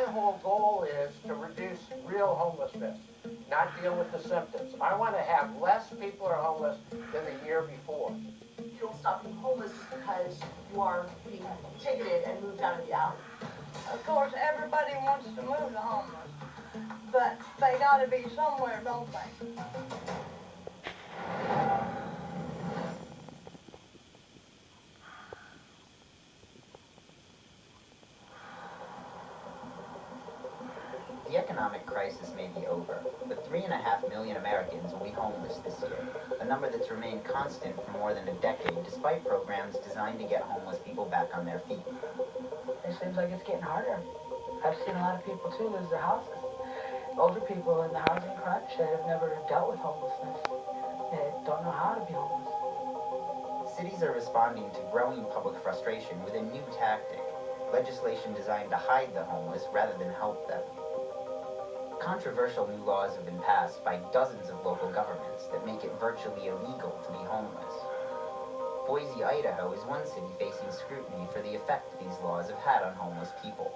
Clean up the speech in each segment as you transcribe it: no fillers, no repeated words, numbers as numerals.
whole goal is to reduce real homelessness, not deal with the symptoms. I want to have less people are homeless than the year before. You don't stop being homeless just because you are being ticketed and moved out of the alley. Of course, everybody wants to move to homeless, but they gotta be somewhere, don't they? The economic crisis may be over, but 3.5 million Americans will be homeless this year, a number that's remained constant for more than a decade despite programs designed to get homeless people back on their feet. It seems like it's getting harder. I've seen a lot of people too lose their houses. Older people in the housing crunch that have never dealt with homelessness. They don't know how to be homeless. Cities are responding to growing public frustration with a new tactic, legislation designed to hide the homeless rather than help them. Controversial new laws have been passed by dozens of local governments that make it virtually illegal to be homeless. Boise, Idaho is one city facing scrutiny for the effect these laws have had on homeless people.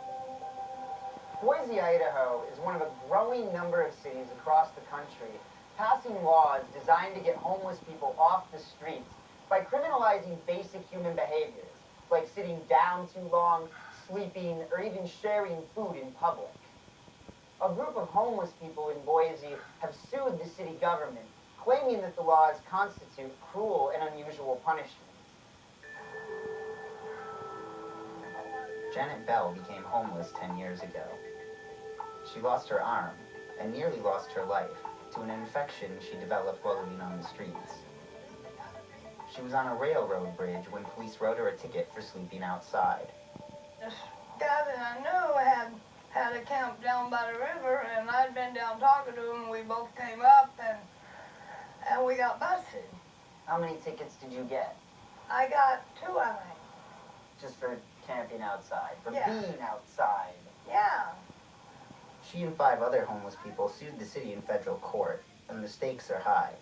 Boise, Idaho is one of a growing number of cities across the country passing laws designed to get homeless people off the streets by criminalizing basic human behaviors, like sitting down too long, sleeping, or even sharing food in public. A group of homeless people in Boise have sued the city government, claiming that the laws constitute cruel and unusual punishments. Janet Bell became homeless 10 years ago. She lost her arm and nearly lost her life to an infection she developed while living on the streets. She was on a railroad bridge when police wrote her a ticket for sleeping outside. This guy that I knew had a camp down by the river, and I'd been down talking to him, and we both came up, and we got busted. How many tickets did you get? I got 2, I think. Just for camping outside, for Yeah. being outside. Yeah. She and 5 other homeless people sued the city in federal court, and the stakes are high.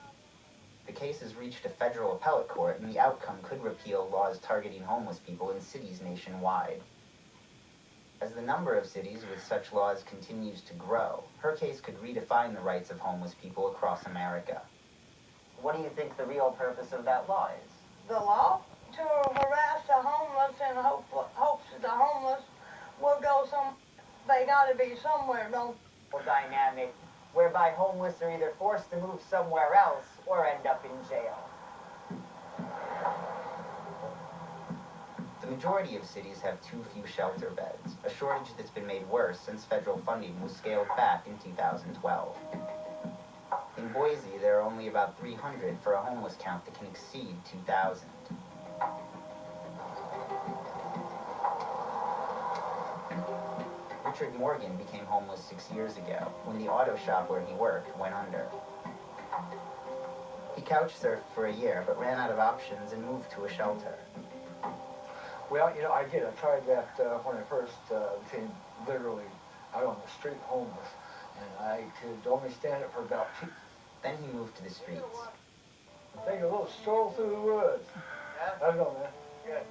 The case has reached a federal appellate court, and the outcome could repeal laws targeting homeless people in cities nationwide. As the number of cities with such laws continues to grow, her case could redefine the rights of homeless people across America. What do you think the real purpose of that law is? The law? To harass the homeless and hopes that the homeless will go they gotta be somewhere, don't Dynamic whereby homeless are either forced to move somewhere else or end up in jail. The majority of cities have too few shelter beds, a shortage that's been made worse since federal funding was scaled back in 2012. In Boise, there are only about 300 for a homeless count that can exceed 2,000. Richard Morgan became homeless 6 years ago when the auto shop where he worked went under. He couch surfed for a year but ran out of options and moved to a shelter. Well, you know, I tried that when I first became literally out on the street homeless, and I could only stand it for about 2. Then he moved to the streets. Take a little stroll through the woods. Yeah? How's it going, man? Good.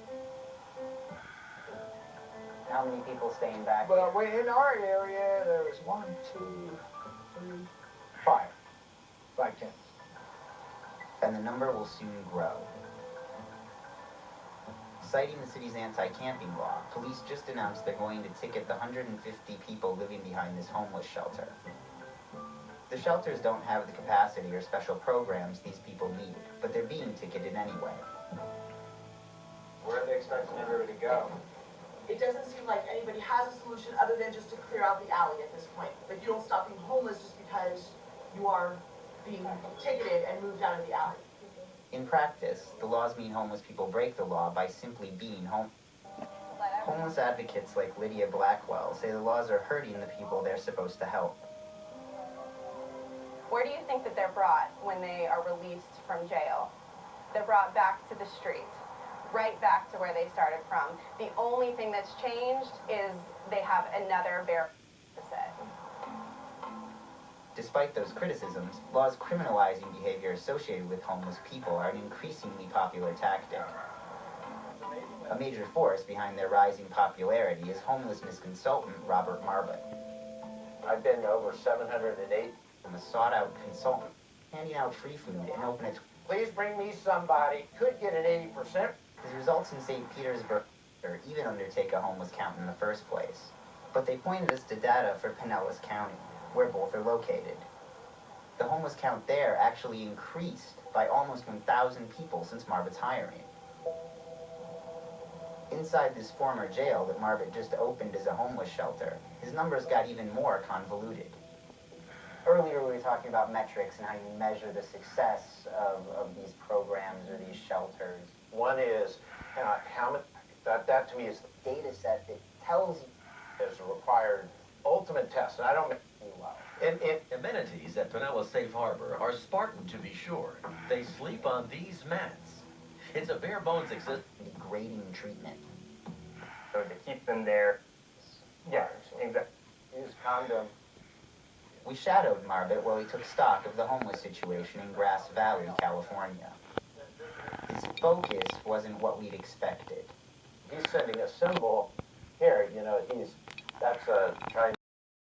How many people staying back? Well, in our area, there was 1, 2, 3, 5. 5 tents. And the number will soon grow. Citing the city's anti-camping law, police just announced they're going to ticket the 150 people living behind this homeless shelter. The shelters don't have the capacity or special programs these people need, but they're being ticketed anyway. Where are they expecting everybody to go? It doesn't seem like anybody has a solution other than just to clear out the alley at this point. But you don't stop being homeless just because you are being ticketed and moved out of the alley. In practice, the laws mean homeless people break the law by simply being home. Homeless advocates like Lydia Blackwell say the laws are hurting the people they're supposed to help. Where do you think that they're brought when they are released from jail? They're brought back to the streets, right back to where they started from. The only thing that's changed is they have another barrier to sit. Despite those criticisms, laws criminalizing behavior associated with homeless people are an increasingly popular tactic. A major force behind their rising popularity is homelessness consultant Robert Marbut. I've been to over 708. I'm a sought-out consultant, handing out free food and open it. Please bring me somebody. Could get an 80%. His results in St. Petersburg or even undertake a homeless count in the first place. But they pointed us to data for Pinellas County, where both are located. The homeless count there actually increased by almost 1,000 people since Marbut's hiring. Inside this former jail that Marbut just opened as a homeless shelter, his numbers got even more convoluted. Earlier we were talking about metrics and how you measure the success of these programs or these shelters. One is how much, that to me is The data set that tells you is a required ultimate test, and I don't mean well. Amenities at Pinellas Safe Harbor are Spartan, to be sure. They sleep on these mats. It's a bare bones existence. Degrading treatment. So to keep them there, yeah, exactly. Use condom. We shadowed Marbut while he took stock of the homeless situation in Grass Valley, California. His focus wasn't what we'd expected. he's sending a symbol here, that's a kind